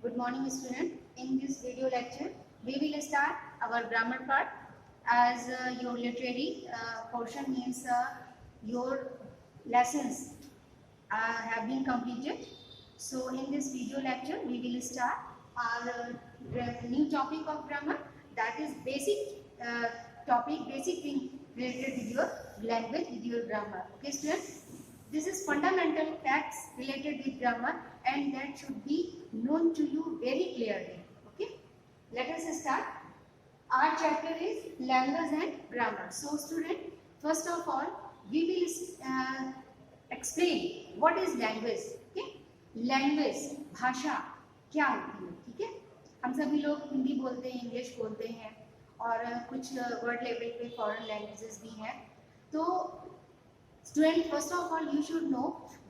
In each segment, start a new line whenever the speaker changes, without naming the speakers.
Good morning, student. In this video lecture, we will start our grammar part as your literary portion means your lessons have been completed. So, in this video lecture, we will start our new topic of grammar, that is basic basic thing related with your language, with your grammar. Okay, students? This is fundamental facts related with grammar and that should be known to you very clearly. Okay, let us start. Our chapter is language and grammar. So student, first of all we will explain what is language. Okay, language भाषा क्या होती है. ठीक है, हम सभी लोग हिंदी बोलते हैं, इंग्लिश बोलते हैं और कुछ वर्ड लेवल पे फॉरेन लैंग्वेजेस भी हैं. तो student, first of all you should know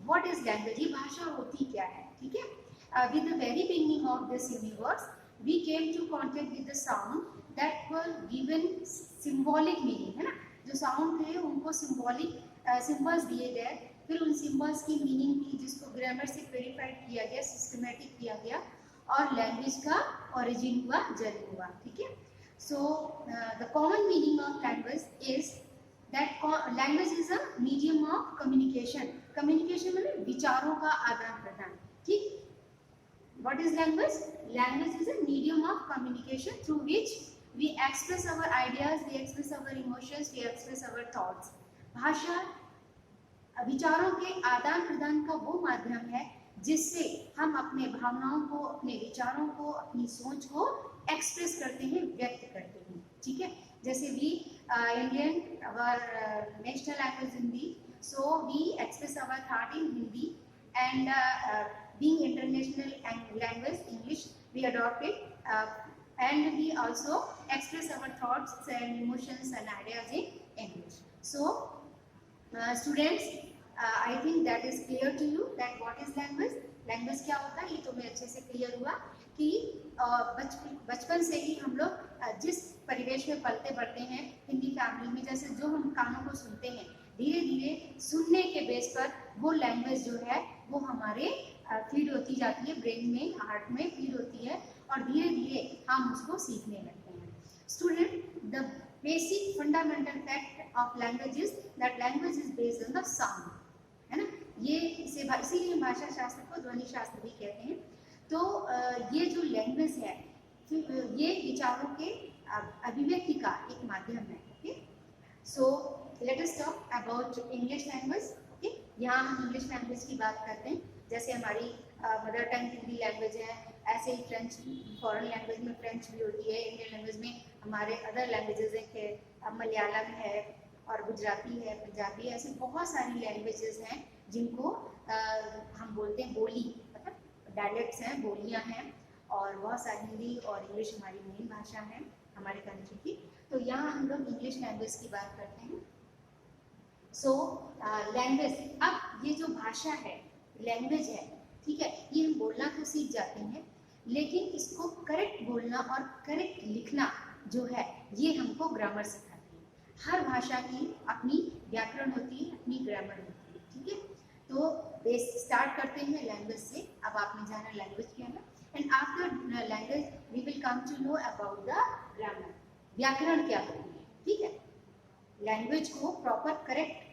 what is language. ये भाषा होती क्या है. ठीक है, with the very beginning of this universe we came to contact with the sound that were given symbolic meaning. है ना, जो साउंड थे उनको सिंबॉलिक सिंबल्स दिए गए, फिर उन सिंबल्स की मीनिंग थी जिसको ग्रामर से वेरीफाइड किया गया, सिस्टमेटिक किया गया और लैंग्वेज का ओरिजिन हुआ, जन्म हुआ. ठीक है, so the common meaning of language is that language is a medium of communication. Communication मतलब विचारों का आदान प्रदान. ठीक, what is language? Language is a medium of communication through which we express our ideas, we express our emotions, we express our thoughts. भाषा विचारों के आदान प्रदान का वो माध्यम है जिससे हम अपने भावनाओं को, अपने विचारों को, अपनी सोच को एक्सप्रेस करते हैं, व्यक्त करते हैं. ठीक है, जैसे भी Indian, our national language Hindi, so we express our thought in Hindi, and being international language English, we adopt it, and we also express our thoughts and emotions and ideas in English. So students, I think that is clear to you that what is language. Language क्या होता है ये तुम्हें अच्छे से clear हुआ कि बचपन से ही हम लोग जिस परिवेश में पलते बढ़ते हैं हिंदी फैमिली में, जैसे जो हम कानों को सुनते हैं, धीरे धीरे सुनने के बेस पर वो लैंग्वेज जो है वो हमारे फीड होती जाती है, ब्रेन में, हार्ट में फीड होती है और धीरे धीरे हम उसको सीखने लगते हैं. Student, the basic fundamental fact of language is that language is based on the sound. है ना, ये इसीलिए भाषा शास्त्र को ध्वनि शास्त्र भी कहते हैं. तो ये जो लैंग्वेज है ये विचारों के अभिव्यक्ति का एक माध्यम है. Okay, so let us talk about English language. Okay, यहाँ हम इंग्लिश लैंग्वेज की बात करते हैं. जैसे हमारी मदर टंग हिंदी लैंग्वेज है, ऐसे ही फ्रेंच, फॉरेन लैंग्वेज में फ्रेंच भी होती है. इंडियन लैंग्वेज में हमारे अदर लैंग्वेजेस हैं, मलयालम है और गुजराती है, पंजाबी है. ऐसे बहुत सारी लैंग्वेजेस हैं जिनको हम बोलते हैं बोली, मतलब डायलेक्ट्स हैं, बोलियां हैं. और बहुत सारी हिंदी और इंग्लिश हमारी मेन भाषा है हमारे कंट्री की. तो यहाँ हम लोग इंग्लिश लैंग्वेज की बात करते हैं. सो लैंग्वेज, अब ये जो भाषा है, लैंग्वेज है, ठीक है, ये हम बोलना तो सीख जाते हैं लेकिन इसको करेक्ट बोलना और करेक्ट लिखना जो है ये हमको ग्रामर सिखाती है. हर भाषा की अपनी व्याकरण होती है, अपनी ग्रामर होती है. ठीक है, तो बेस स्टार्ट करते हैं लैंग्वेज से. अब आपने जाना लैंग्वेज क्या है, and after language we will come to know about the grammar. व्याकरण क्या होती है. ठीक है, लैंग्वेज को प्रॉपर करेक्ट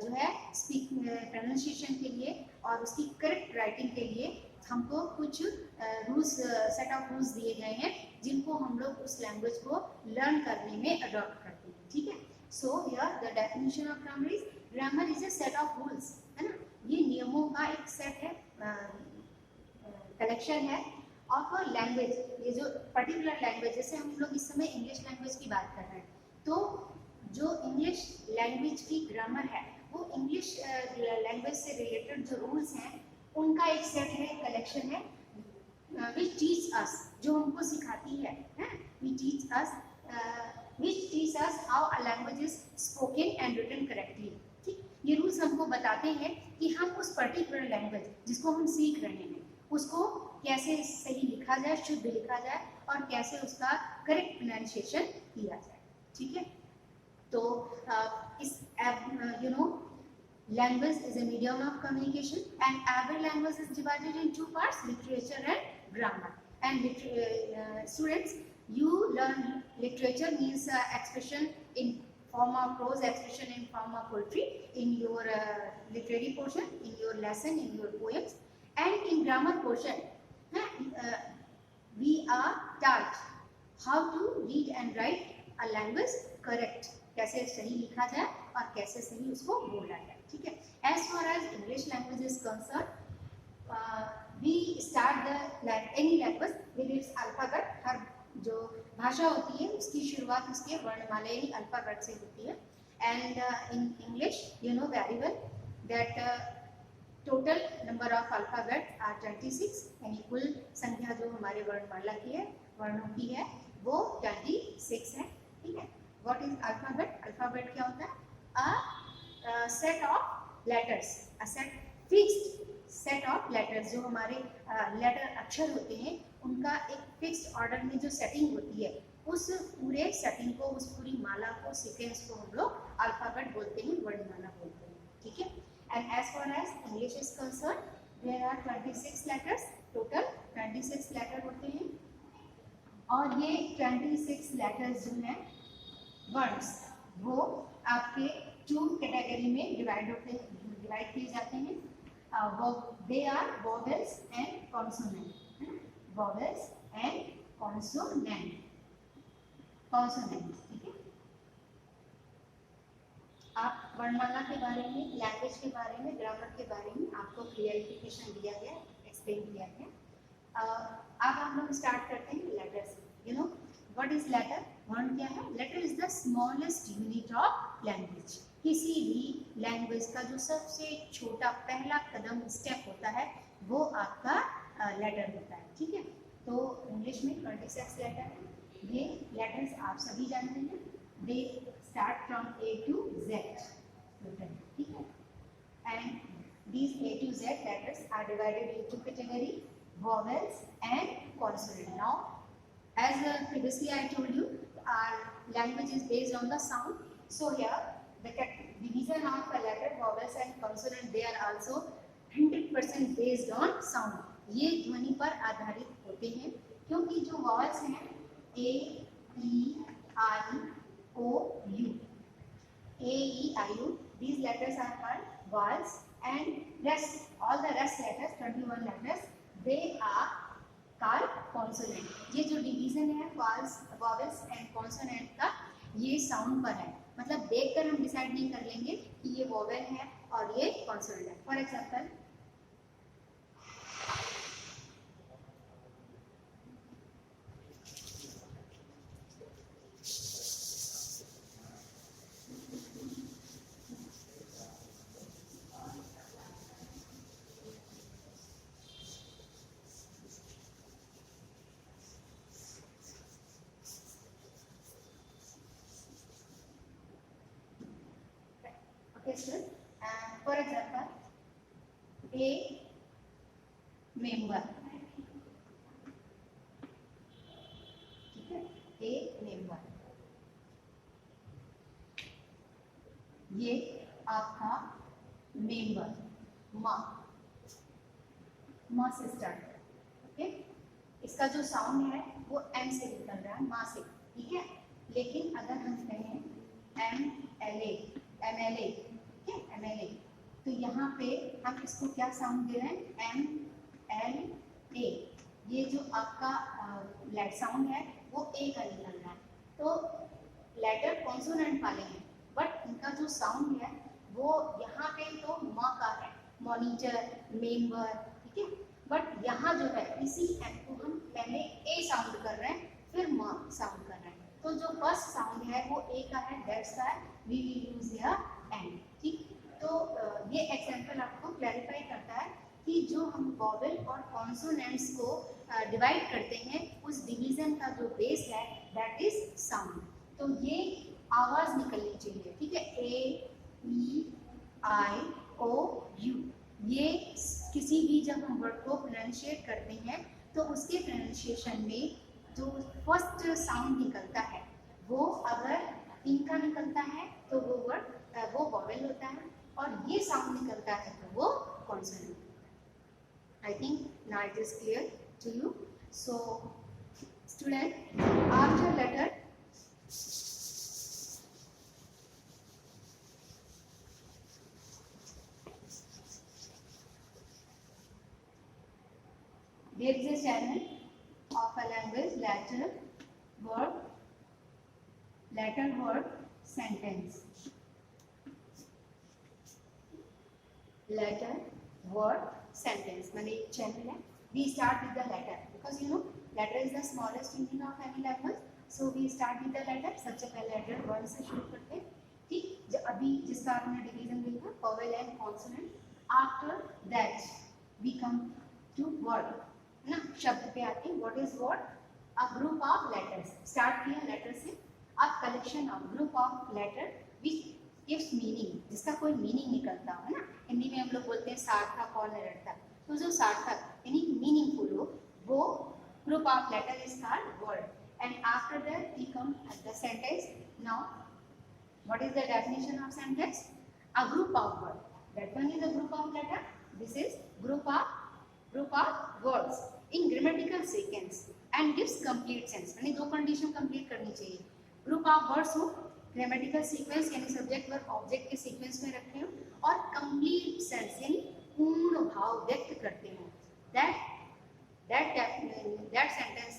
जो है स्पीक प्रोनाउंसिएशन के लिए और उसकी करेक्ट राइटिंग के लिए हमको कुछ रूल्स, सेट ऑफ रूल्स दिए गए हैं जिनको हम लोग उस लैंग्वेज को लर्न करने में अडॉप्ट करते हैं. ठीक है, so here the definition of grammar is, grammar is a set of rules. है ना, ये नियमों का एक सेट है, कलेक्शन है ऑफ अ लैंग्वेज. ये जो पर्टिकुलर लैंग्वेज, जैसे हम लोग इस समय इंग्लिश लैंग्वेज की बात कर रहे हैं, तो जो इंग्लिश लैंग्वेज की ग्रामर है वो इंग्लिश लैंग्वेज से रिलेटेड जो रूल्स हैं उनका एक सेट है, कलेक्शन है, विच टीच अस, जो हमको सिखाती है, which teach us how a language is spoken and written correctly. ठीक, ये रूल्स हमको बताते हैं कि हम उस पर्टिकुलर लैंग्वेज जिसको हम सीख रहे हैं उसको कैसे सही लिखा जाए, शुद्ध लिखा जाए और कैसे उसका करेक्ट प्रोनाउंसिएशन किया जाए. ठीक है, तो इस you know language is a medium of communication and every language is divided in two parts, literature and grammar. And students, you learn literature means expression in form of prose, expression in form of poetry in your literary portion, in your lesson, in your poems, and in grammar portion. We are taught how to read and write a language correct, कैसे सही लिखा जाए और कैसे सही उसको बोला जाए, ठीक है. As far as English language is concerned, we start the any language with its alphabet. हर जो भाषा होती है उसकी शुरुआत उसके वर्णमाला यानी अल्फाबेट से होती है. And in English, you know very well that total number of alphabets are 26. यानी कुल संख्या जो हमारे वर्णमाला की है, वर्णों की है, वो 26 है, ठीक है. What is alphabet? Alphabet क्या होता है? A set of letters, a set fixed set of letters. जो हमारे लेटर अक्षर होते हैं उनका एक फिक्स्ड ऑर्डर में जो सेटिंग होती है, उस पूरे सेटिंग को, उस पूरी माला को, सीक्वेंस को हम लोग अल्फाबेट बोलते हैं, वर्णमाला बोलते हैं, ठीक है. And as far as English is concerned, there are 26 letters. Total 26 letter होते हैं. और ये 26 letters जो हैं वर्ड्स, वो आपके 2 कैटेगरी में डिवाइड किए जाते हैं. They are vowels and consonant. Vowels and consonant. Consonant, ठीक है. आप वर्णमाला के बारे में, लैंग्वेज के बारे में, ग्रामर के बारे में आपको क्लियरिफिकेशन दिया गया, एक्सप्लेन किया गया. अब हम लोग स्टार्ट करते हैं लेटर से. You know what is letter? वर्ण क्या है? Letter is the smallest unit of language. किसी भी लैंग्वेज का जो सबसे छोटा पहला कदम, स्टेप होता है, वो आपका लेटर होता है, ठीक है. तो इंग्लिश में 26 लेटर है. ये लेटर्स आप सभी जानते हैं. दे start from A to Z, ठीक है. And these A to Z letters are divided into category, vowels and consonant. Now, as previously I told you, our language is based on the sound. So here, the division of a letter, vowels and consonant, they are also 100% based on sound. ये ध्वनि पर आधारित होते हैं, क्योंकि जो vowels हैं A, E, I, O, U. A, E, I, U. These letters are called vowels, and all the rest letters, 21 letters, they are called consonant. ये जो division है vowels and consonant का, ये sound पर है. मतलब देखकर हम डिसाइड नहीं कर लेंगे कि ये vowel है और ये consonant है. For example, for example, a member, ठीक है. a member, ये आपका मेंबर, माँ से स्टार्ट है, ओके. इसका जो साउंड है वो एम से निकल रहा है, माँ से, ठीक है. लेकिन अगर हम कहें MLA, MLA, तो यहाँ पे हम इसको क्या साउंड दे रहे हैं? MLA. ये जो आपका लेट साउंड है वो ए का निकल रहा है. तो लेटर कॉन्सोनेंट वाले हैं, बट इनका जो साउंड है वो यहाँ पे तो माँ का है, मॉनिटर, मेंबर, ठीक है. बट यहाँ जो है इसी एम को हम पहले ए साउंड कर रहे हैं, फिर माँ साउंड कर रहे हैं. तो जो फर्स्ट साउंड है वो ए का है, दैट्स का है, we will use here an, ठीक. तो ये एग्जांपल आपको क्लैरिफाई करता है कि जो हम वॉवेल और कॉन्सोनेंट्स को डिवाइड करते हैं, उस डिवीजन का जो बेस है दैट इज साउंड. तो ये आवाज निकलनी चाहिए, ठीक है. A, E, I, O, U. ये किसी भी जब हम वर्ड को प्रोनाउंशिएट करते हैं तो उसके प्रोनाउंसिएशन में जो फर्स्ट साउंड निकलता है वो अगर इनका निकलता है तो वो वर्ड वो वॉवेल होता है, और ये साउंड निकलता है तो वो consonant. I think now it is clear. to you. So student, after letter there is a channel of a language letter, word, sentence. Letter, word, sentence. माने channel है. We start with the letter because you know letter is the smallest engine of any language. So we start with the letter. सबसे पहले letter word से शुरू करते हैं. ठीक. जो अभी जिसका आपने division देखा, vowel and consonant. After that we come to word. ना शब्द पे आते हैं. What is word? A group of letters. Start किया letter से. A collection of group of letter which gives meaning. जिसका कोई meaning निकलता हो ना. हिंदी में हम लोग बोलते हैं सार्थक और निरर्थक. तो जो सार्थक यानी meaningful हो वो group of letter is called word. And after that we come at the sentence. Now what is the definition of sentence? A group of word. That one is a group of letter. This is group of words in grammatical sequence and gives complete sense. यानी दो condition complete करनी चाहिए. Group of words हो, grammatical sequence यानी subject verb object के sequence में रखे हो और कंप्लीट सेंस यानी पूर्ण भाव व्यक्त करते हो. that sentence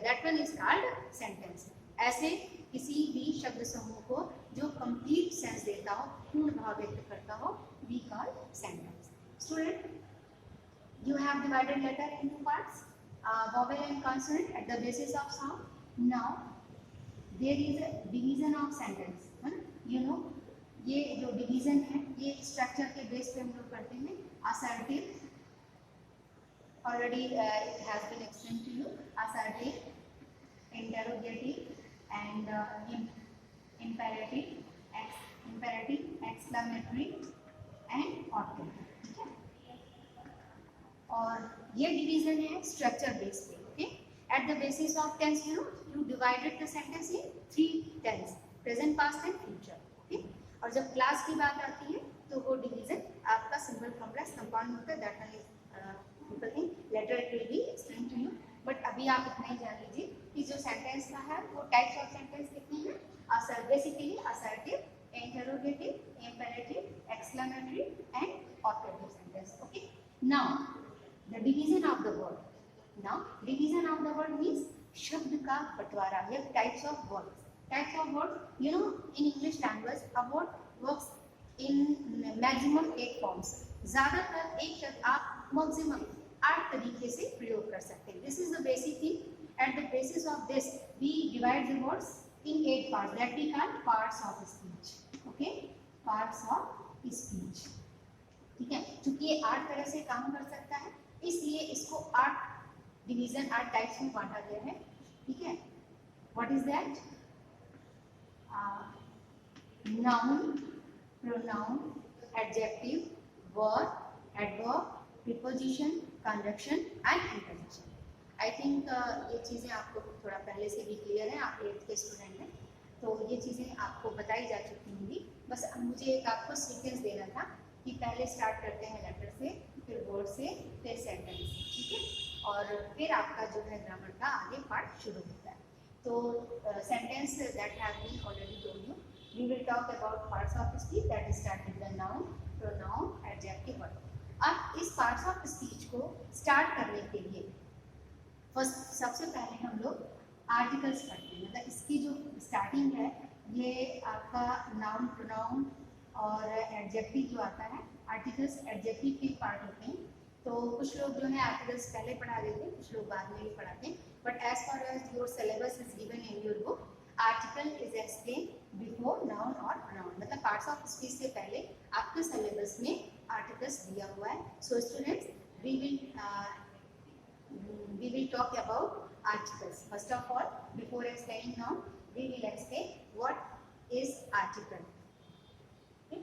that one is called sentence. ऐसे किसी भी शब्द समूह को जो कंप्लीट सेंस देता हो, पूर्ण भाव व्यक्त करता हो, we call sentence. Student, you have divided letter into parts, vowel and consonant at the basis of sound. Now there is a division of sentence. You know ये जो division है ये structure के base पे हम लोग करते हैं. Assertive, already it has been explained to you. Assertive, interrogative, and imperative, exclamatory, and orative. और ये डिवीजन है स्ट्रक्चर बेस पे. Okay, at the basis of tense you divided the sentence in 3 tense, present, past and future. Okay, और जब class की बात आती है तो वो डिवीजन आपका सिंपल, कॉम्प्लेक्स, कंपाउंड होता है. That one is simple thing. Later it will be explain to you. But अभी आप इतना ही जान लीजिए कि जो सेंटेंस का है वो टाइप्स ऑफ सेंटेंस कितने हैं. Basically assertive, interrogative, imperative, exclamatory and objective sentence. Okay, now the division of the word. Now division of the word means शब्द का बंटवारा या types of words. Types of words, you know, in English language a word works in maximum 8 forms. ज़्यादातर एक शब्द आप maximum 8 तरीके से प्रयोग कर सकते हैं. This is the basic thing. At the basis of this we divide the words in 8 parts that we call parts of speech. Okay, parts of speech. ठीक है, क्योंकि ये 8 तरह से काम कर सकता है इसलिए इसको 8 डिवीजन 8 टाइप्स में बांटा गया है. ठीक है, what is that? Noun, pronoun, adjective, verb, adverb, preposition, conjunction and interjection. I think ये चीज़ें आपको थोड़ा पहले से भी क्लियर है. आप 8th के स्टूडेंट हैं तो ये चीज़ें आपको बताई जा चुकी होंगी. बस मुझे एक आपको सीक्वेंस देना था कि पहले स्टार्ट करते हैं लेटर से, फिर वर्ड से, फिर सेंटेंस. ठीक है, और फिर आपका जो है ग्रामर का आगे पार्ट शुरू होता है. तो sentence that have been already told you. We will talk about parts of speech that start with the noun, pronoun, adjective, verb. अब इस पार्ट्स ऑफ स्पीच को स्टार्ट करने के लिए फर्स्ट सबसे पहले हम लोग आर्टिकल्स पढ़ते हैं. मतलब इसकी जो स्टार्टिंग है ये आपका नाउन, प्रोनाउन और एडजेक्टिव जो आता है. आर्टिकल्स एडजेक्टिव के पार्ट होते हैं. तो कुछ लोग जो है आर्टिकल्स पहले पढ़ा देते हैं, कुछ लोग बाद में भी पढ़ाते हैं. But as far as your syllabus is given in your book, article is explain before noun और प्रोनाउन. मतलब पार्ट्स ऑफ स्पीच से पहले आपके सिलेबस में आर्टिकल्स दिया हुआ है. So students, we will talk about articles. First of all, before explaining noun, we will explain what is article. Okay?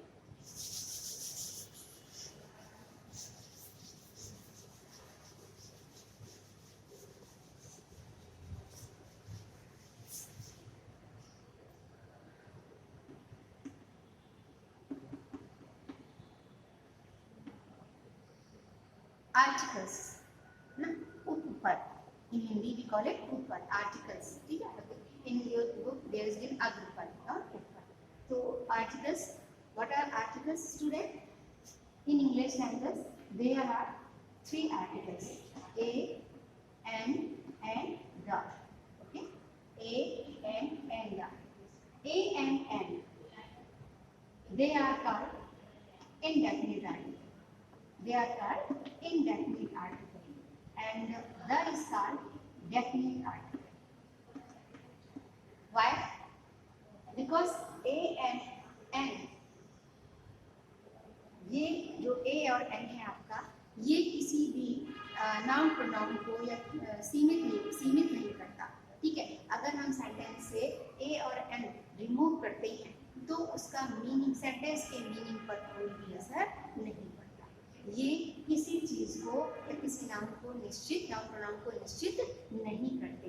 Articles. ऊपर. In Hindi we call it ऊपर, articles. ठीक है. In your book there is been अग्रपद और ऊपर. तो articles, what are articles student? In English language there are 3 articles: a, an, and the. Okay, a, an, and the. A and an, they are called indefinite article. They are called indefinite article, and the is called definite article. Why? Because a and n, ये जो a और n है आपका, ये किसी भी noun pronoun को या सीमित नहीं करता. ठीक है. अगर हम सेंटेंस से a और n रिमूव करते हैं तो उसका मीनिंग, सेंटेंस के मीनिंग पर कोई भी असर नहीं पड़ता. ये किसी चीज को या किसी नाउन प्रोनाउन को निश्चित नहीं करते,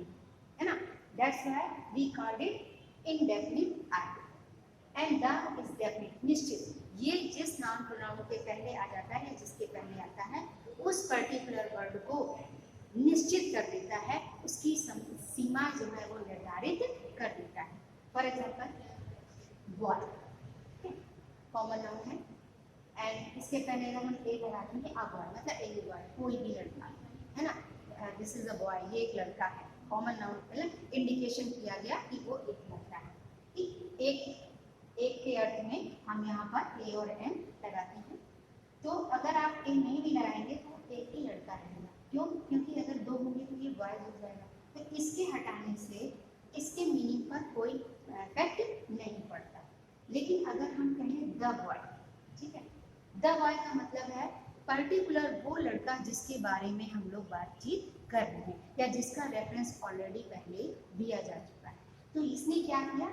है ना. That's why we call it indefinite article, and the is definite, निश्चित. ये जिस नाउन प्रोनाउन के पहले आ जाता है, जिसके पहले आता है, उस पर्टिकुलर वर्ड को निश्चित कर देता है, उसकी सीमा जो है वो निर्धारित कर देता है. For example boy, common noun है, एंड इसके पहले अगर हम ए लगाते हैं, आ बॉय मतलब ए बॉय, कोई भी लड़का, है ना. दिस इज अ बॉय, ये एक लड़का है. कॉमन नाउन मतलब इंडिकेशन किया गया कि वो एक लड़का है. एक के अर्थ में हम यहाँ पर ए और एन लगाते हैं. तो अगर आप ए नहीं भी लगाएंगे तो एक ही लड़का रहेगा. क्यों? क्योंकि अगर 2 होंगे तो ये बॉय हो जाएगा. तो इसके हटाने से इसके मीनिंग पर कोई इफेक्ट नहीं पड़ता. लेकिन अगर हम कहें द बॉय, ठीक है, द बॉय का मतलब है पर्टिकुलर वो लड़का जिसके बारे में हम लोग बातचीत कर रहे हैं या जिसका रेफरेंस ऑलरेडी पहले दिया जा चुका है. तो इसने क्या किया,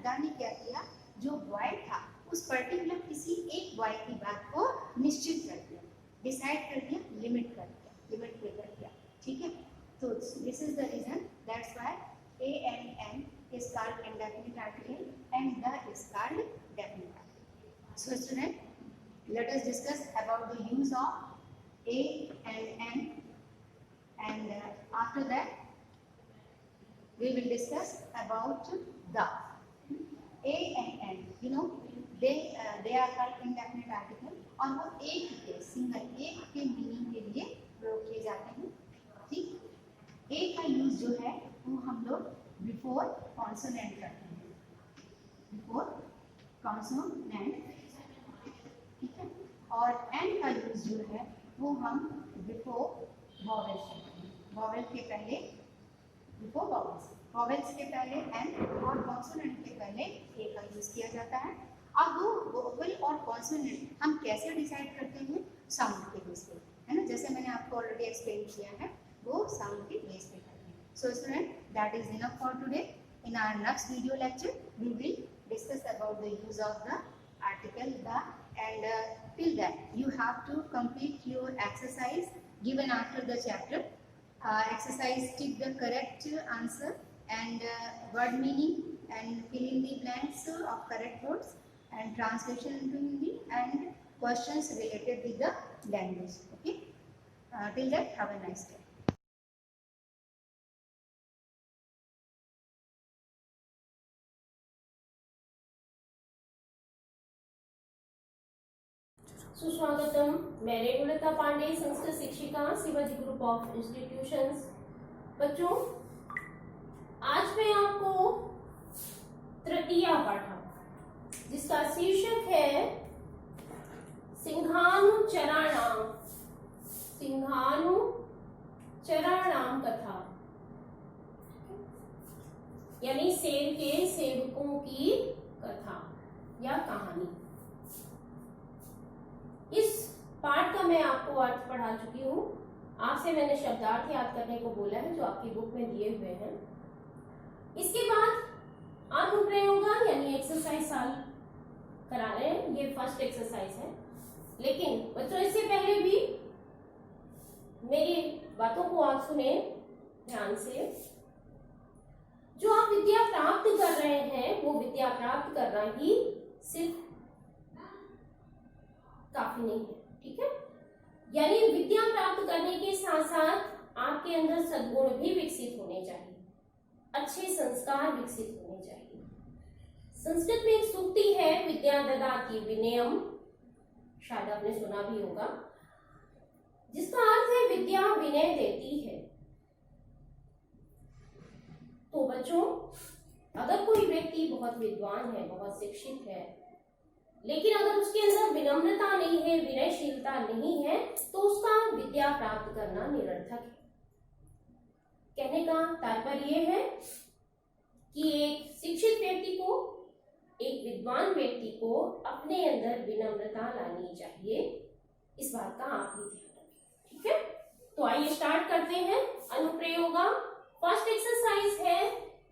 दा ने क्या किया, जो बॉय था उस पर्टिकुलर किसी एक बॉय की बात को निश्चित कर दिया, डिसाइड कर दिया, लिमिट प्रेफर किया. ठीक है. तो this is the reason, that's why a and n is called indefinite article and the is called definite article. So student, let us discuss about the use of a and n, and after that we will discuss about the. A and n, you know, they are called indefinite article और वो एक के single एक के meaning के लिए प्रयोग किए जाते हैं. ठीक. ए का यूज जो है वो हम लोग बिफोर कॉन्सोनेंट करते हैं, बिफोर कॉन्सोनेंट. ठीक है. और एन का यूज जो है वो हम बिफोर वॉवेल्स करते हैं. वॉवेल के पहले, बिफोर वॉवेल्स के पहले एन और कॉन्सोनेंट के पहले ए का यूज किया जाता है. अब वो वोवेल और कॉन्सोनेंट हम कैसे डिसाइड करते हैं? साउंड के बेस पे, है ना. जैसे मैंने आपको ऑलरेडी एक्सप्लेन किया है, वो साउंड के बेस पे. So student, that is enough for today. In our next video lecture, we will discuss about the use of the article the, and till that you have to complete your exercise given after the chapter. Exercise, tick the correct answer and word meaning and fill in the blanks of correct words and translation into Hindi and questions related with the language. Okay. Till that, have a nice day.
सुस्वागतम. मैं रेणुलता पांडे, संस्कृत शिक्षिका, Shivaji group of institutions. बच्चों, आज मैं आपको तृतीय पाठम जिसका शीर्षक है सिंहानुचराणाम कथा, यानी शेर के सेवकों की कथा या कहानी. इस पाठ का मैं आपको अर्थ पढ़ा चुकी हूँ. आपसे मैंने शब्दार्थ याद करने को बोला है जो आपकी बुक में दिए हुए हैं. इसके बाद अनुप्रयोग यानी एक्सरसाइज सॉल्व करा रहे हैं. ये फर्स्ट एक्सरसाइज है. लेकिन बच्चों, इससे पहले भी मेरी बातों को आप सुने ध्यान से. जो आप विद्या प्राप्त कर रहे हैं वो विद्या प्राप्त करना ही सिर्फ काफी नहीं है. ठीक है. यानी विद्या प्राप्त करने के साथ साथ आपके अंदर सद्गुण भी विकसित होने चाहिए, अच्छे संस्कार विकसित होने चाहिए। संस्कृत में एक सूक्ति है, विद्या ददाति विनयम, शायद आपने सुना भी होगा, जिसका अर्थ है विद्या विनय देती है। तो बच्चों, अगर कोई व्यक्ति बहुत विद्वान है, बहुत शिक्षित है, लेकिन अगर उसके अंदर विनम्रता नहीं है, विनयशीलता नहीं है, तो उसका विद्या प्राप्त करना निरर्थक है। कहने का तात्पर्य यह है कि एक शिक्षित व्यक्ति को, एक विद्वान व्यक्ति को अपने अंदर विनम्रता लानी चाहिए। इस बात का आप भी ध्यान रखें, ठीक है। तो आइए स्टार्ट करते हैं अनुप्रयोगा। फर्स्ट एक्सरसाइज है,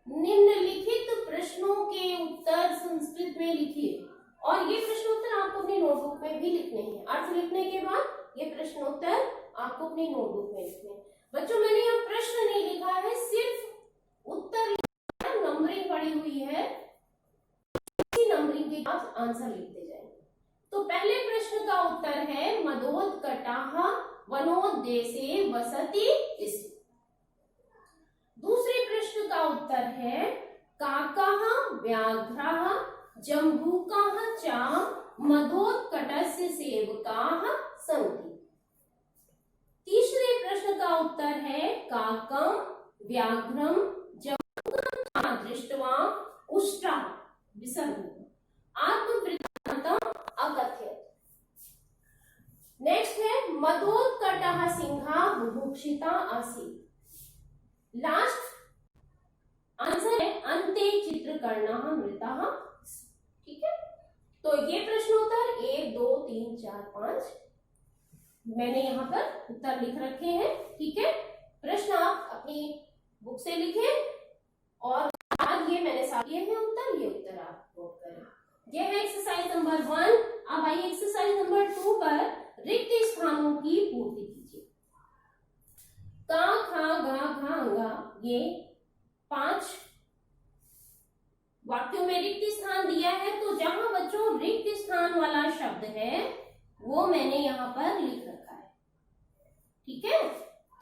निम्नलिखित प्रश्नों के उत्तर संस्कृत में लिखिए। और ये प्रश्नोत्तर आपको अपनी नोटबुक में भी लिखने हैं। अर्थ लिखने के बाद ये प्रश्नोत्तर आपको अपनी नोटबुक में लिखने हैं। बच्चों, मैंने यहाँ प्रश्न नहीं लिखा है, सिर्फ उत्तर लिखा है, नंबरिंग पड़ी हुई है, इसी नंबरिंग के बाद आंसर लिखते जाएंगे। तो पहले प्रश्न का उत्तर है, मदोत्कटाः वनोद्देशे वसति स्म। दूसरे प्रश्न का उत्तर है, काकाः व्याघ्राः जम्बूकाः च मदोत्कटस्य सेवकाः सन्ति। तीसरे प्रश्न का उत्तर है, काकं व्याघ्रं जम्बूकं दृष्ट्वा उष्ट्रः विसर्गः आत्मवृत्तान्तं अकथयत्। नेक्स्ट है, मदोत्कटः सिंहः बुभुक्षिता आसीत्। लास्ट आंसर है, अन्ते चित्रकर्णः मृतः। ठीक है, तो ये प्रश्नोत्तर 1 2 3 4 5 मैंने यहाँ पर उत्तर लिख रखे हैं। ठीक है, प्रश्न आप अपनी बुक से लिखें और बाद ये मैंने साथ दिए हैं उत्तर, ये उत्तर आप नोट करें। ये है एक्सरसाइज नंबर 1। अब आइए एक्सरसाइज नंबर 2 पर रिक्त स्थानों की पूर्ति कीजिए। का, खा, गा, घा, अंगा, ये 5 वाक्यों में रिक्त स्थान दिया है। तो जहां बच्चों रिक्त स्थान वाला शब्द है वो मैंने यहाँ पर लिख रखा है। ठीक है,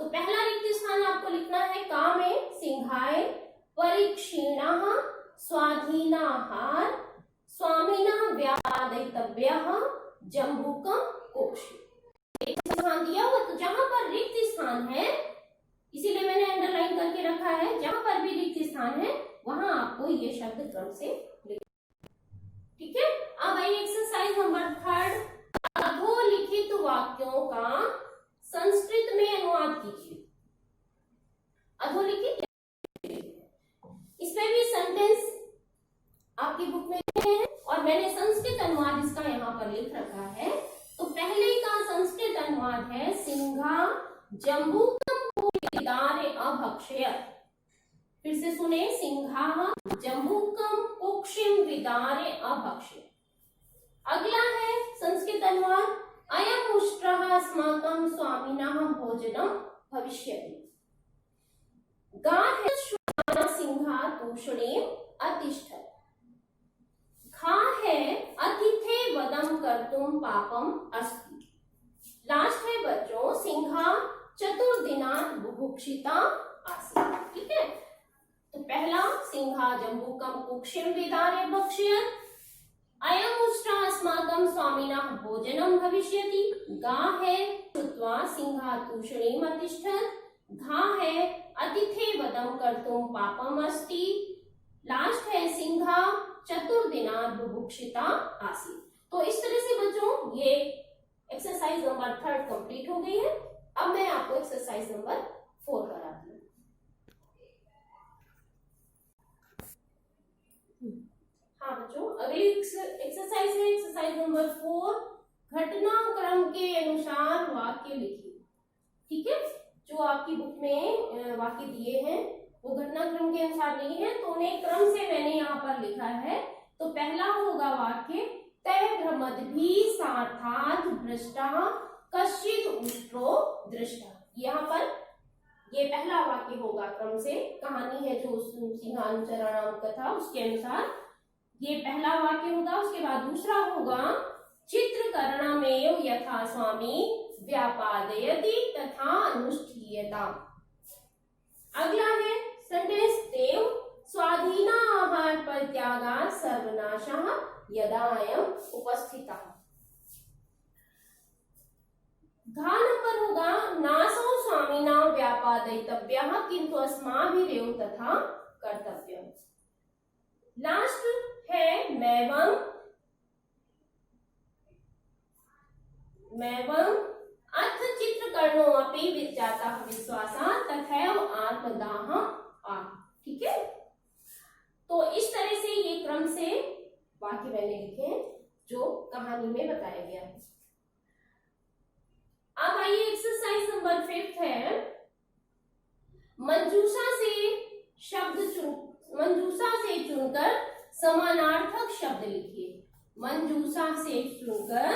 तो पहला रिक्त स्थान आपको लिखना है, का में सिंहाय परीक्षीणाः स्वाधीनाहार स्वामिनः व्यापादितव्यः जम्बूकं कोक्षे। रिक्त स्थान दिया हुआ, तो जहां पर रिक्त स्थान है, इसीलिए मैंने अंडरलाइन करके रखा है, जहां पर भी रिक्त स्थान है वहां आपको ये शब्द क्रम से लिखना। ठीक है, अब आइए एक्सरसाइज नंबर 3। अधोलिखित वाक्यों का संस्कृत में अनुवाद कीजिए। अधोलिखित, इसमें भी सेंटेंस आपकी बुक में है और मैंने संस्कृत अनुवाद इसका यहाँ पर लिख रखा है। तो पहले का संस्कृत अनुवाद है, सिंहा जम्बूकं विदारे अभक्षयत्। फिर से सुने, सिंहाः जम्बूकं कुक्षिं विदारे अभक्षयत्। अगला है संस्कृत अनुवाद, अयम् उष्ट्रः अस्माकं स्वामिनः भोजनं भविष्यति। गाः श्वानः सिंहा तूष्णीम् अतिष्ठत्। खा है, अतिथे वदं कर्तुं पापम् अस्ति। लास्ट है बच्चों, सिंहा चतुर्दिनात् बुभुक्षिता आसीत्। ठीक है, तो पहला, सिंहा जम्बूकं कुक्षिं विदारे भक्षयत्। अयम् उष्ट्रः अस्माकं स्वामिनः भोजनं भविष्यति। गा है, श्रुत्वा सिंहा तूष्णीम् अतिष्ठत्। घा है, अतिथे वदं कर्तुं पापम् अस्ति। लास्ट है, सिंहा चतुर्दिनात् बुभुक्षिता आसीत्। तो इस तरह से बच्चों ये एक्सरसाइज नंबर 3 कंप्लीट हो गई है। अब मैं आपको एक्सरसाइज नंबर 4 कराती हूँ। हाँ बच्चों, अगली एक्सरसाइज है एक्सरसाइज नंबर 4। घटनाक्रम के अनुसार वाक्य लिखिए। ठीक है, जो आपकी बुक में वाक्य दिए हैं वो घटनाक्रम के अनुसार नहीं है, तो उन्हें क्रम से मैंने यहाँ पर लिखा है। तो पहला होगा वाक्य, तय भ्रमद्भिः सार्थात् भ्रष्टः कश्चित् उष्ट्रो दृष्टः। यहाँ पर ये पहला वाक्य होगा क्रम से, कहानी है जो सिंहानुचराणाम कथा उसके अनुसार ये पहला वाक्य होगा। उसके बाद दूसरा होगा, चित्रकरणमेव यथा स्वामी व्यापादयति तथा अनुष्ठीयताम्। अगला है सेंटेंस देव स्वाधीना आहार परित्यागा सर्वनाशः यदा अयम उपस्थितः। घा नंबर होगा नासो स्वामिना व्यापादयितव्यः किंतु अस्माभिरेव तथा कर्तव्यम्। लास्ट है मैवं अर्थ चित्रकर्णो अपि विजातः विश्वासः तथैव आत्मदाह आ। ठीक है, तो इस तरह से ये क्रम से वाक्य मैंने लिखे हैं जो कहानी में बताया गया है। अब आइए एक्सरसाइज नंबर 5 है मंजूषा से चुनकर समानार्थक शब्द लिखिए। मंजूषा से चुनकर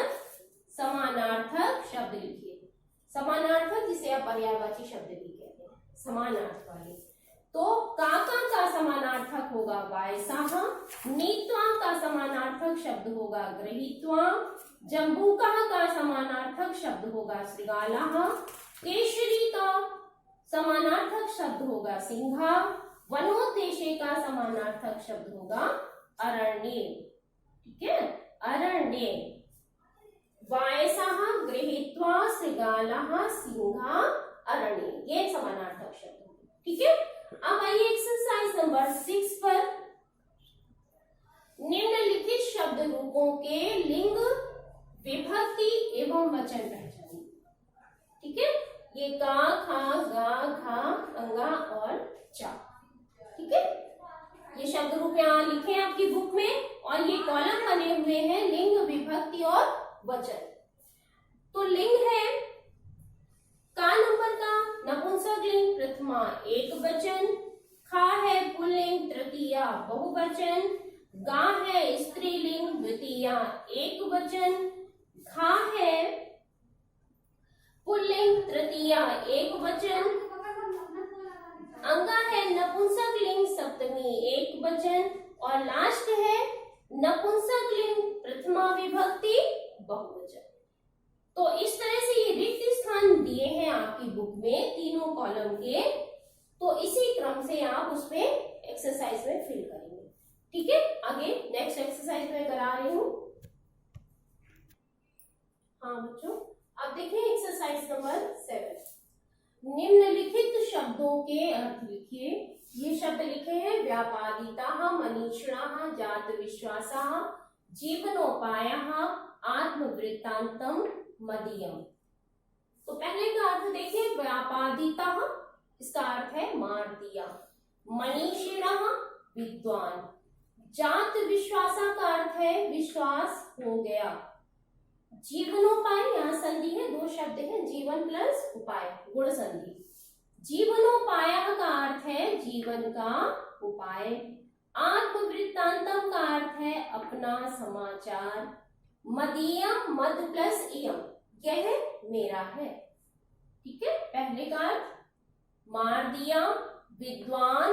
समानार्थक शब्द लिखिए। समानार्थक जिसे आप पर्यायवाची शब्द भी कहते हैं, समानार्थ वाले। तो काका का समानार्थक होगा वायसाह, नीत्वा का समानार्थक शब्द होगा गृहीत्वा, जम्बूका का समानार्थक शब्द होगा श्रृगालः, केशरी का समानार्थक शब्द होगा सिंहा, वनोद्देश्य का समानार्थक शब्द होगा अरण्य। ठीक है, अरण्य। वायसाह, गृहीत्वा, श्रृगालः, सिंहा, अरण्य, ये समानार्थक शब्द होंगे। ठीक है, अब आइए एक्सरसाइज नंबर 6 पर निम्नलिखित शब्द रूपों के लिंग, विभक्ति एवं वचन पहचानिए। ठीक है, ये का, खा, गा, घा, अंगा और चा। ठीक है, ये शब्द रूप यहाँ लिखे हैं आपकी बुक में और ये कॉलम बने हुए हैं लिंग, विभक्ति और वचन। तो लिंग है का नंबर का नपुंसकलिंग प्रथमा एक वचन, खा है पुल्लिंग तृतीया बहुवचन, गा है स्त्रीलिंग द्वितीया एक वचन, घा है पुल्लिंग तृतीया एक वचन, अंगा है नपुंसकलिंग सप्तमी एक वचन और लास्ट है नपुंसकलिंग प्रथमा विभक्ति बहुवचन। तो इस तरह से ये रिक्त स्थान दिए हैं आपकी बुक में तीनों कॉलम के, तो इसी क्रम से आप उसमें एक्सरसाइज में फिल करेंगे। ठीक है, आगे नेक्स्ट एक्सरसाइज में करा रही हूँ। हाँ बच्चों, अब देखें एक्सरसाइज नंबर 7। निम्नलिखित शब्दों के अर्थ लिखिए। ये शब्द लिखे हैं व्यापादिताः, मनीषिणः, जात विश्वासः, जीवनोपायः, आत्मवृत्तान्तम, मदीयम। तो पहले का अर्थ देखिए, व्यापादिताः इसका अर्थ है मार दिया, मनीषिणः विद्वान, जात विश्वासा का अर्थ है विश्वास हो गया, जीवनोपाय यहाँ संधि है, दो शब्द है जीवन प्लस उपाय गुण संधि, जीवनोपाय का अर्थ है जीवन का उपाय, आत्मवृत्तांतम का अर्थ है अपना समाचार, मदीयम मद प्लस इयम यह मेरा है। ठीक है, पहले का अर्थ मार दिया, विद्वान,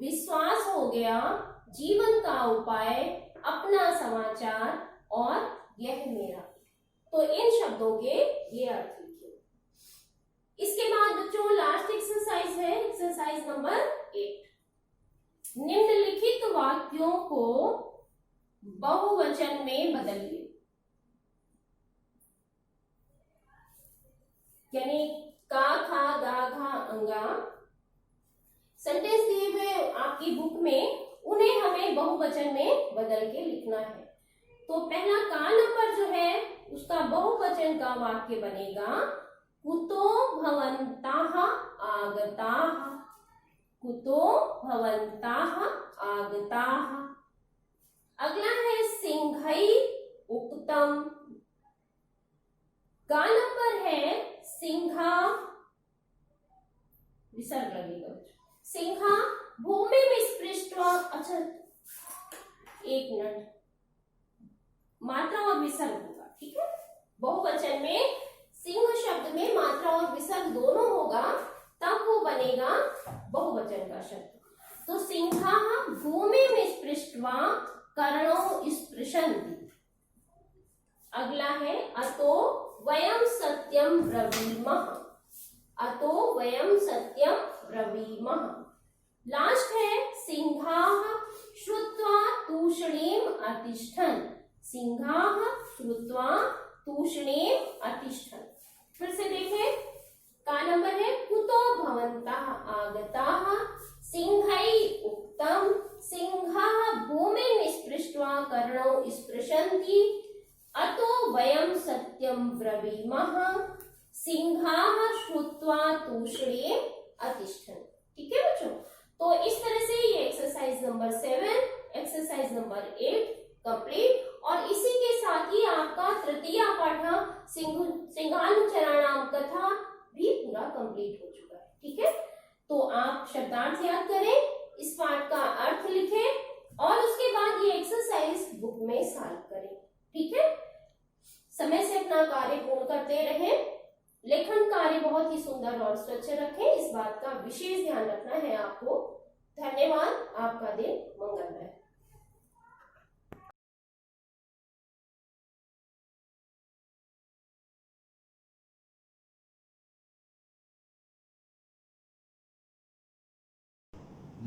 विश्वास हो गया, जीवन का उपाय, अपना समाचार और यह मेरा। तो इन शब्दों के ये अर्थ लिखिए। इसके बाद बच्चों लास्ट एक्सरसाइज है एक्सरसाइज नंबर 8। निम्नलिखित वाक्यों को बहुवचन में बदलिए। यानी का, खा, गा, घा, अंगा सेंटेंस दिए हुए आपकी बुक में, उन्हें हमें बहुवचन में बदल के लिखना है। तो पहला का नंबर जो है उसका बहुवचन का वाक्य बनेगा कुतो भवन्ताः आगताः, कुतो भवन्ताः आगताः। अगला है सिंहै उक्तम, का नंबर है सिंहा, विसर्ग लगेगा, सिंहा भूमि में स्पृष्ट्वा, अच्छा एक मिनट, मात्रा और विसर्ग होगा। ठीक है, बहुवचन में सिंह शब्द में मात्रा और विसर्ग दोनों होगा तब वो बनेगा बहुवचन का शब्द। तो सिंहा भूमि में स्पृष्ट्वा कर्णो स्पृशन्ति। अगला है अतो वयं सत्यम ब्रवीमः, अतो वयं सत्यम ब्रवीमः। ब्रवीमः। लास्ट है सिंहाः श्रुत्वा तूष्णीम अतिष्ठन्। सिंहाः श्रुत्वा तूष्णीम अतिष्ठन्। फिर से देखें, का नंबर है कुतो भवन्तः आगताः सिंहै उक्तम्। सिंहाः भूमिं स्पृष्ट्वा कर्णौ स्पृशन्ति अतो वयं सत्यं ब्रवीमः। सिंहाः श्रुत्वा तूष्णीम अतिष्ठन्। ठीक है बच्चों, तो इस तरह से ये exercise number 7, exercise number 8 complete. और इसी के साथ ही आपका तृतीय पाठ सिंहानुचराणाम कथा भी पूरा कंप्लीट हो चुका है। ठीक है, तो आप शब्दार्थ याद करें, इस पाठ का अर्थ लिखें और उसके बाद ये एक्सरसाइज बुक में सॉल्व करें। ठीक है, समय से अपना कार्य पूर्ण करते रहें। लेखन कार्य बहुत ही सुंदर और स्वच्छ रखें, इस बात का विशेष ध्यान रखना है आपको। धन्यवाद, आपका दिन मंगलमय।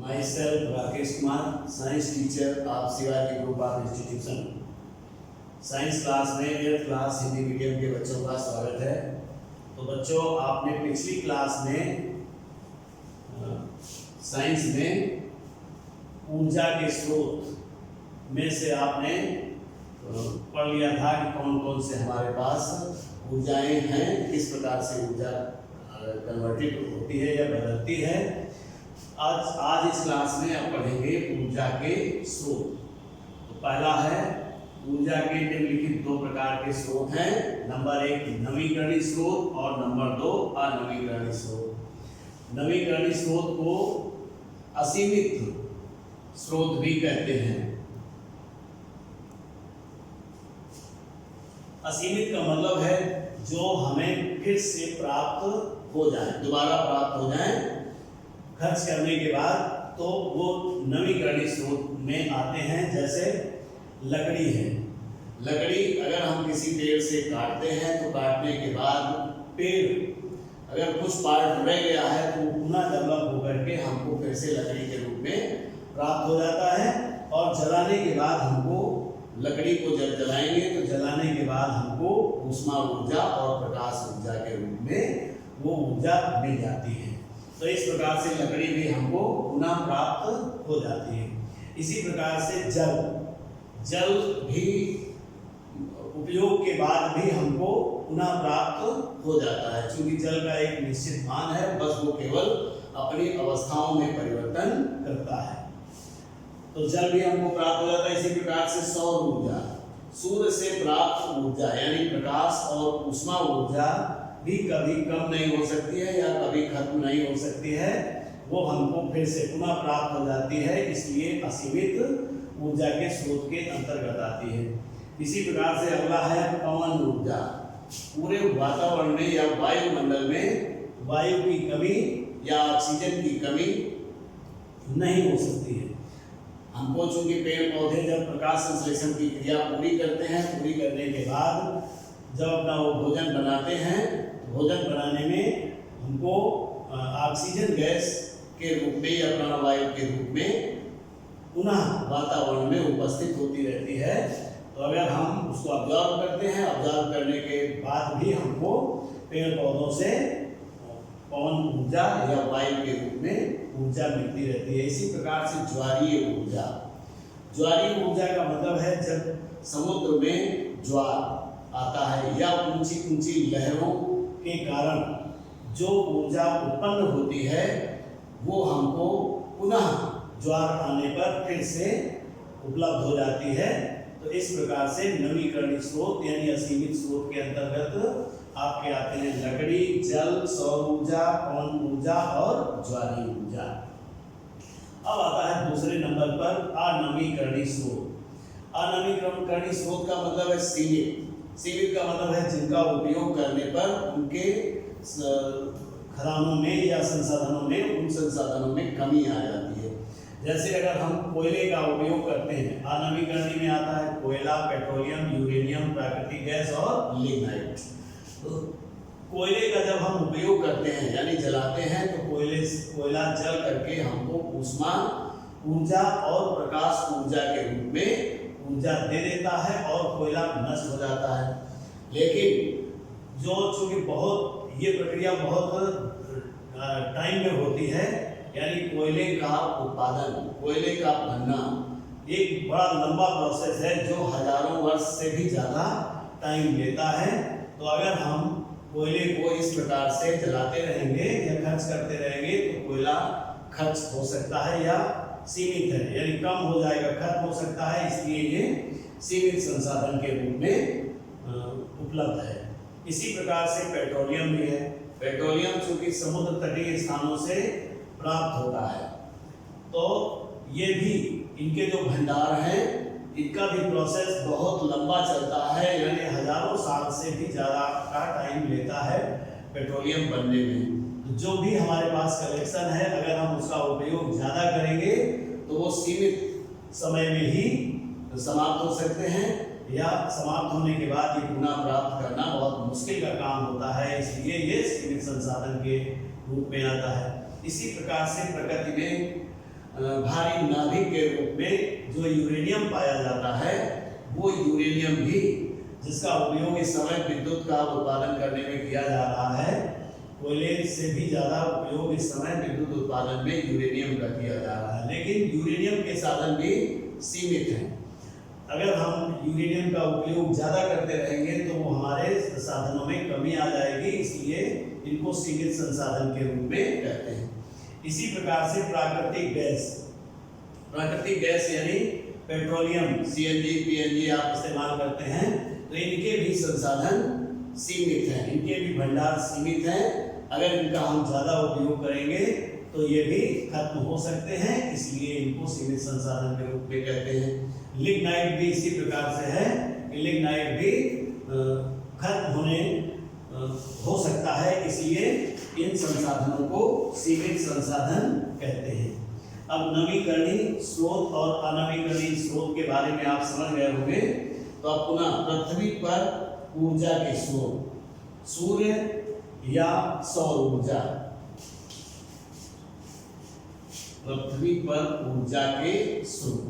Myself Rakesh Kumar, science teacher of Shivaji group of institution. Science class में 8th क्लास हिंदी मीडियम के बच्चों का स्वागत है। तो बच्चों, आपने पिछली क्लास में साइंस में ऊर्जा के स्रोत में से आपने पढ़ लिया था कि कौन कौन से हमारे पास ऊर्जाएं हैं, किस प्रकार से ऊर्जा कन्वर्टेड होती है या बदलती है। आज इस क्लास में आप पढ़ेंगे ऊर्जा के स्रोत। तो पहला है, ऊर्जा के निम्नलिखित 2 प्रकार के स्रोत हैं। नंबर 1 नवीकरणीय स्रोत और नंबर 2 अनवीकरणीय स्रोत। नवीकरणीय स्रोत को असीमित स्रोत भी कहते हैं। असीमित का मतलब है जो हमें फिर से प्राप्त हो जाए, दोबारा प्राप्त हो जाए खर्च करने के बाद, तो वो नवीकरणीय स्रोत में आते हैं। जैसे लकड़ी है, लकड़ी अगर हम किसी पेड़ से काटते हैं तो काटने के बाद पेड़ अगर कुछ पार्ट रह गया है तो पुनः डेवलप होकर के हमको फिर से लकड़ी के रूप में प्राप्त हो जाता है। और जलाने के बाद हमको, लकड़ी को जब जलाएंगे तो जलाने के बाद हमको ऊष्मा ऊर्जा और प्रकाश ऊर्जा के रूप में वो ऊर्जा मिल जाती है। तो इस प्रकार से लकड़ी भी हमको पुनः प्राप्त हो जाती है। इसी प्रकार से जल भी उपयोग के बाद भी हमको पुनः प्राप्त हो जाता है, क्योंकि जल का एक निश्चित मान है, बस वो केवल अपनी अवस्थाओं में परिवर्तन करता है। तो जल भी हमको प्राप्त हो जाता है। इसी प्रकार से सौर ऊर्जा, सूर्य से प्राप्त ऊर्जा यानी प्रकाश और ऊष्मा ऊर्जा भी कभी कम नहीं हो सकती है या कभी खत्म नहीं हो सकती है, वो हमको फिर से पुनः प्राप्त हो जाती है। इसलिए असीमित ऊर्जा के स्रोत के अंतर्गत आती है। इसी प्रकार से अगला है पवन ऊर्जा। पूरे वातावरण में या वायुमंडल में वायु की कमी या ऑक्सीजन की कमी नहीं हो सकती है। हमको चूंकि पेड़ पौधे जब प्रकाश संश्लेषण की क्रिया पूरी करते हैं, पूरी करने के बाद जब अपना वो भोजन बनाते हैं, भोजन बनाने में हमको ऑक्सीजन गैस के रूप में या प्राणवायु के रूप में पुनः वातावरण में उपस्थित होती रहती है। तो अगर हम उसको ऑब्जर्व करते हैं, ऑब्जर्व करने के बाद भी हमको पेड़ पौधों से पवन ऊर्जा या वायु के रूप में ऊर्जा मिलती रहती है। इसी प्रकार से ज्वारीय ऊर्जा। ज्वारीय ऊर्जा का मतलब है जब समुद्र में ज्वार आता है या ऊंची ऊंची लहरों के कारण जो ऊर्जा उत्पन्न होती है वो हमको पुनः ज्वार आने पर फिर से उपलब्ध हो जाती है। तो इस प्रकार से नवीकरणीय स्रोत यानी असीमित स्रोत के अंतर्गत आपके आते हैं लकड़ी, जल, सौर ऊर्जा, पवन ऊर्जा और ज्वारीय ऊर्जा। अब आता है दूसरे नंबर पर अनवीकरणीय स्रोत। अनवीकरणीय स्रोत का मतलब है सीमित। सीमित का मतलब है जिनका उपयोग करने पर उनके खदानों में या संसाधनों में, उन संसाधनों में कमी आ जाती है। जैसे अगर हम कोयले का उपयोग करते हैं, अनवीकरणीय में आता है कोयला, पेट्रोलियम, यूरेनियम, प्राकृतिक गैस और लिग्नाइट। तो कोयले का जब हम उपयोग करते हैं यानी जलाते हैं तो कोयला जल करके हमको ऊष्मा ऊर्जा और प्रकाश ऊर्जा के रूप में ऊर्जा दे देता है और कोयला नष्ट हो जाता है। लेकिन जो चूंकि बहुत ये प्रक्रिया बहुत टाइम में होती है, यानी कोयले का उत्पादन, कोयले का बनना एक बड़ा लंबा प्रोसेस है जो हजारों वर्ष से भी ज़्यादा टाइम लेता है। तो अगर हम कोयले को इस प्रकार से जलाते रहेंगे या खर्च करते रहेंगे तो कोयला खर्च हो सकता है या सीमित है, यानी कम हो जाएगा, खत्म हो सकता है। इसलिए ये सीमित संसाधन के रूप में उपलब्ध है। इसी प्रकार से पेट्रोलियम भी है। पेट्रोलियम चूंकि समुद्र तटीय स्थानों से प्राप्त होता है, तो ये भी इनके जो भंडार हैं इनका भी प्रोसेस बहुत लंबा चलता है, यानी हजारों साल से भी ज़्यादा का टाइम लेता है पेट्रोलियम बनने में। तो जो भी हमारे पास कलेक्शन है, अगर हम उसका उपयोग ज़्यादा करेंगे तो वो सीमित समय में ही समाप्त हो सकते हैं, या समाप्त होने के बाद ये पुनः प्राप्त करना बहुत मुश्किल का काम होता है। इसलिए ये सीमित संसाधन के रूप में आता है। इसी प्रकार से प्रकृति में भारी नाभिक के रूप में जो यूरेनियम पाया जाता है, वो यूरेनियम भी जिसका उपयोग इस समय विद्युत का उत्पादन करने में किया जा रहा है, कोयले से भी ज़्यादा उपयोग इस समय विद्युत उत्पादन में यूरेनियम का किया जा रहा है। लेकिन यूरेनियम के साधन भी सीमित हैं। अगर हम यूरेनियम का उपयोग ज़्यादा करते रहेंगे तो वो हमारे साधनों में कमी आ जाएगी, इसलिए इनको सीमित संसाधन के रूप में कहते हैं। इसी प्रकार से प्राकृतिक गैस यानी पेट्रोलियम, सीएनजी, पीएनजी आप इस्तेमाल करते हैं, तो इनके भी संसाधन सीमित हैं, इनके भी भंडार सीमित हैं। अगर इनका हम ज़्यादा उपयोग करेंगे तो ये भी खत्म हो सकते हैं, इसलिए इनको सीमित संसाधन के रूप में कहते हैं। लिग्नाइट भी इसी प्रकार से है, लिग्नाइट भी खत्म होने हो सकता है, इसलिए इन संसाधनों को सीमित संसाधन कहते हैं। अब नवीकरणीय स्रोत और अनवीकरणीय स्रोत के बारे में आप समझ गए होंगे। तो अब पुनः पृथ्वी पर ऊर्जा के स्रोत, सूर्य या सौर ऊर्जा। पृथ्वी पर ऊर्जा के स्रोत,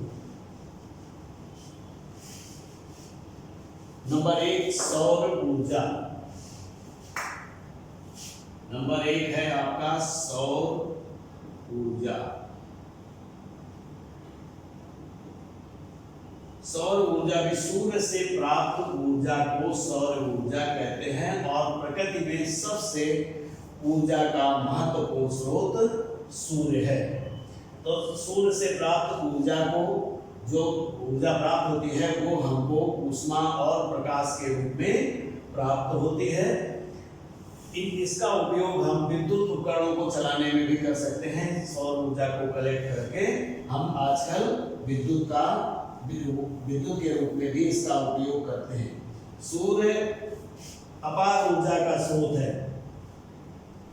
नंबर 1 सौर ऊर्जा। नंबर 1 है आपका सौर ऊर्जा। सौर ऊर्जा भी सूर्य से प्राप्त ऊर्जा को सौर ऊर्जा कहते हैं, और प्रकृति में सबसे ऊर्जा का महत्वपूर्ण स्रोत सूर्य है। तो सूर्य से प्राप्त ऊर्जा को, जो ऊर्जा प्राप्त होती है वो हमको ऊष्मा और प्रकाश के रूप में प्राप्त होती है। इसका उपयोग हम विद्युत उपकरणों को चलाने में भी कर सकते हैं। सौर ऊर्जा को कलेक्ट करके हम आजकल विद्युत के रूप में भी इसका उपयोग करते हैं। सूर्य अपार ऊर्जा का स्रोत है।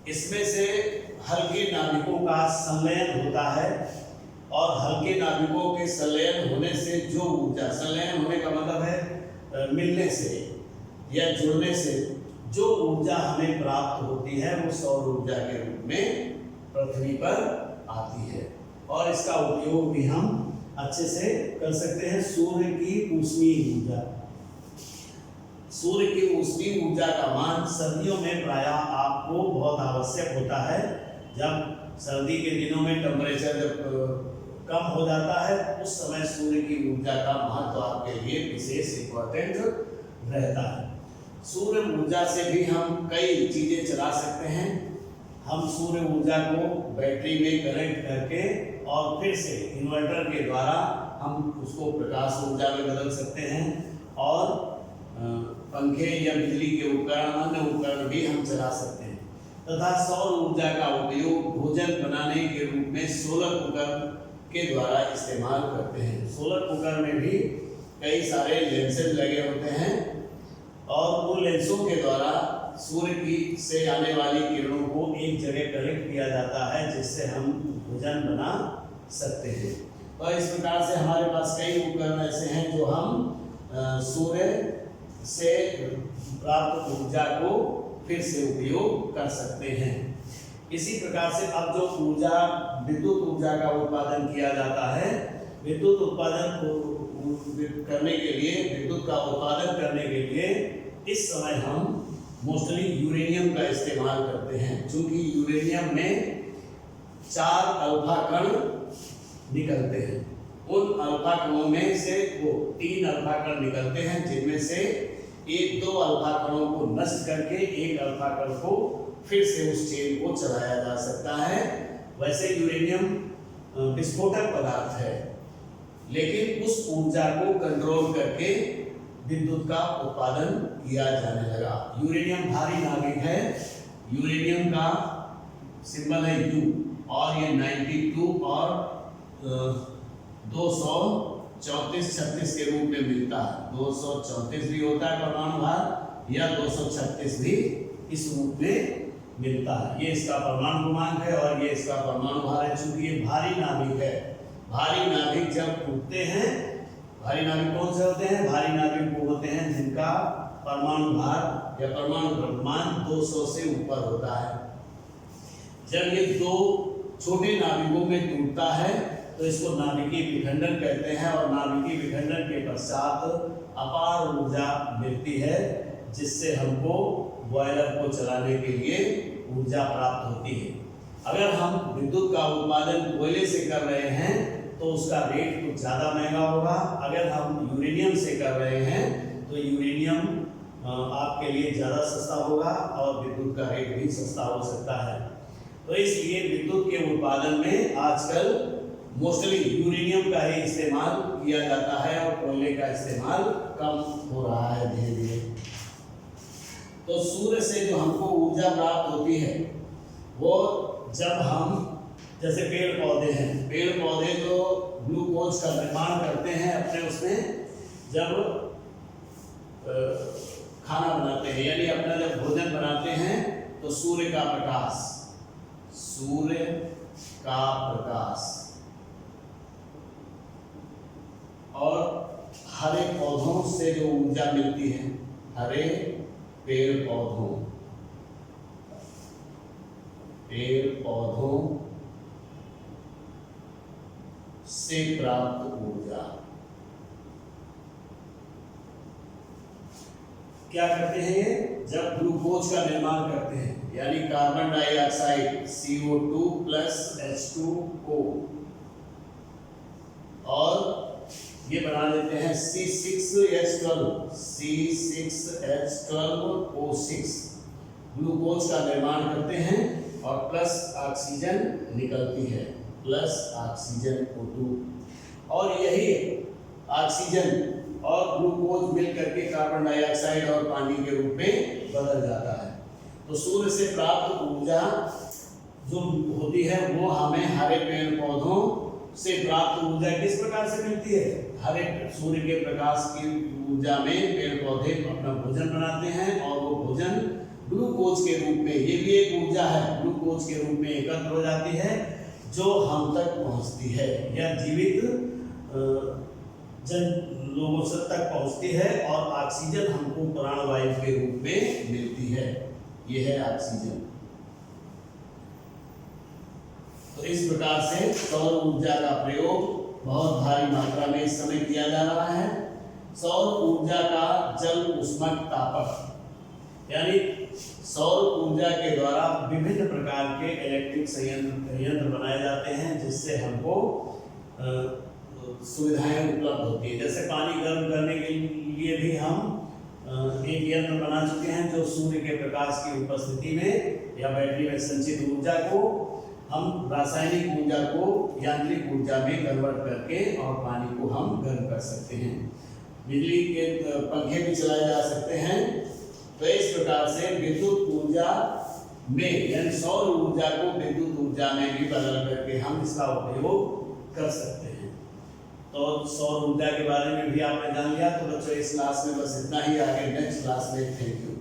इसमें से हल्के नाभिकों का संलयन होता है, और हल्के नाभिकों के संलयन होने से जो ऊर्जा, संलयन होने का मतलब है मिलने से या जुड़ने से जो ऊर्जा हमें प्राप्त होती है वो सौर ऊर्जा के रूप में पृथ्वी पर आती है, और इसका उपयोग भी हम अच्छे से कर सकते हैं। सूर्य की ऊष्मीय ऊर्जा, सूर्य की ऊष्मीय ऊर्जा का मान सर्दियों में प्रायः आपको बहुत आवश्यक होता है। जब सर्दी के दिनों में टेम्परेचर जब कम हो जाता है, उस समय सूर्य की ऊर्जा का महत्व आपके लिए विशेष इंपॉर्टेंट रहता है। सूर्य ऊर्जा से भी हम कई चीजें चला सकते हैं। हम सूर्य ऊर्जा को बैटरी में कनेक्ट करके और फिर से इन्वर्टर के द्वारा हम उसको प्रकाश ऊर्जा में बदल सकते हैं, और पंखे या बिजली के उपकरण, अन्य उपकरण भी हम चला सकते हैं। तथा सौर ऊर्जा का उपयोग भोजन बनाने के रूप में सोलर कुकर के द्वारा इस्तेमाल करते हैं। सोलर कुकर में भी कई सारे लेंसेज लगे होते हैं, और वो लेंसों के द्वारा सूर्य की से आने वाली किरणों को एक जगह कलेक्ट किया जाता है, जिससे हम भोजन बना सकते हैं। और इस प्रकार से हमारे पास कई उपकरण ऐसे हैं जो हम सूर्य से प्राप्त ऊर्जा को फिर से उपयोग कर सकते हैं। इसी प्रकार से अब जो ऊर्जा विद्युत ऊर्जा का उत्पादन किया जाता है, विद्युत उत्पादन करने के लिए, विद्युत का उत्पादन करने के लिए इस समय हम मोस्टली यूरेनियम का इस्तेमाल करते हैं, क्योंकि यूरेनियम में 4 अल्फा कण निकलते हैं। उन अल्फा कणों में से वो 3 अल्फा कण निकलते हैं, जिनमें से 1-2 अल्फा कणों को नष्ट करके 1 अल्फा कण को फिर से उस चेन को चलाया जा सकता है। वैसे यूरेनियम विस्फोटक पदार्थ है, लेकिन उस ऊर्जा को कंट्रोल करके विद्युत का उत्पादन किया जाने लगा। यूरेनियम भारी नाभिक है, यूरेनियम का सिंबल है U, और ये 92 और 234-36 के रूप में मिलता है। 234 भी होता है परमाणु भार, या 236 भी इस रूप में मिलता है। ये इसका परमाणु क्रमांक है और ये इसका परमाणु भार है। चूंकि ये भारी नाभिक है, भारी नाभिक जब टूटते हैं, भारी नाभिक कौन से होते हैं? भारी नाभिक वो होते हैं जिनका परमाणु भार या परमाणु द्रव्यमान 200 से ऊपर होता है। जब ये 2 छोटे नाभिकों में टूटता है तो इसको नाभिकीय विखंडन कहते हैं, और नाभिकीय विखंडन के पश्चात अपार ऊर्जा मिलती है, जिससे हमको बॉयलर को चलाने के लिए ऊर्जा प्राप्त होती है। अगर हम विद्युत का उत्पादन कोयले से कर रहे हैं तो उसका रेट कुछ ज़्यादा महंगा होगा। अगर हम यूरेनियम से कर रहे हैं तो यूरेनियम आपके लिए ज़्यादा सस्ता होगा और विद्युत का रेट भी सस्ता हो सकता है। तो इसलिए विद्युत के उत्पादन में आजकल मोस्टली यूरेनियम का ही इस्तेमाल किया जाता है और कोयले का इस्तेमाल कम हो रहा है धीरे धीरे। तो सूर्य से जो हमको ऊर्जा प्राप्त होती है वो जब हम, जैसे पेड़ पौधे हैं, पेड़ पौधे जो ग्लूकोज का निर्माण करते हैं अपने उसमें, जब खाना बनाते हैं यानी अपना जब भोजन बनाते हैं तो सूर्य का प्रकाश, सूर्य का प्रकाश और हरे पौधों से जो ऊर्जा मिलती है, हरे पेड़ पौधों से प्राप्त ऊर्जा क्या करते हैं? ये जब ग्लूकोज का निर्माण करते हैं यानी carbon dioxide CO2 plus H2O, और ये बना लेते हैं C6H12O6, ग्लूकोज का निर्माण करते हैं और प्लस ऑक्सीजन निकलती है, प्लस ऑक्सीजन O2, और यही ऑक्सीजन और ग्लूकोज मिल करके कार्बन डाइऑक्साइड और पानी के रूप में बदल जाता है। तो सूर्य से प्राप्त ऊर्जा जो होती है वो हमें हरे पेड़ पौधों से प्राप्त ऊर्जा किस प्रकार से मिलती है? हरे सूर्य के प्रकाश की ऊर्जा में पेड़ पौधे अपना भोजन बनाते हैं और वो भोजन ग्लूकोज के रूप में, ये भी एक ऊर्जा है, ग्लूकोज के रूप में एकत्र हो जाती है जो हम तक पहुंचती है या जीवित जन लोगों से तक पहुंचती है, और ऑक्सीजन हमको प्राणवायु के रूप में मिलती है। ये है ऑक्सीजन। तो इस प्रकार से सौर ऊर्जा का प्रयोग बहुत भारी मात्रा में इस समय किया जा रहा है। सौर ऊर्जा का जल ऊष्मक तापक यानी सौर ऊर्जा के द्वारा विभिन्न प्रकार के इलेक्ट्रिक संयंत्र बनाए जाते हैं, जिससे हमको सुविधाएं उपलब्ध होती है। जैसे पानी गर्म करने के लिए भी हम एक यंत्र बना चुके हैं जो सूर्य के प्रकाश की उपस्थिति में या बैटरी में संचित ऊर्जा को हम रासायनिक ऊर्जा को यांत्रिक ऊर्जा में कन्वर्ट करके और पानी को हम गर्म कर सकते हैं। बिजली के पंखे भी चलाए जा सकते हैं। तो इस प्रकार से विद्युत ऊर्जा में यानी सौर ऊर्जा को विद्युत ऊर्जा में भी बदल करके हम इसका उपयोग कर सकते हैं। तो सौर ऊर्जा के बारे में भी आपने जान लिया। तो बच्चों इस क्लास में बस इतना ही, आगे नेक्स्ट क्लास में थैंक यू।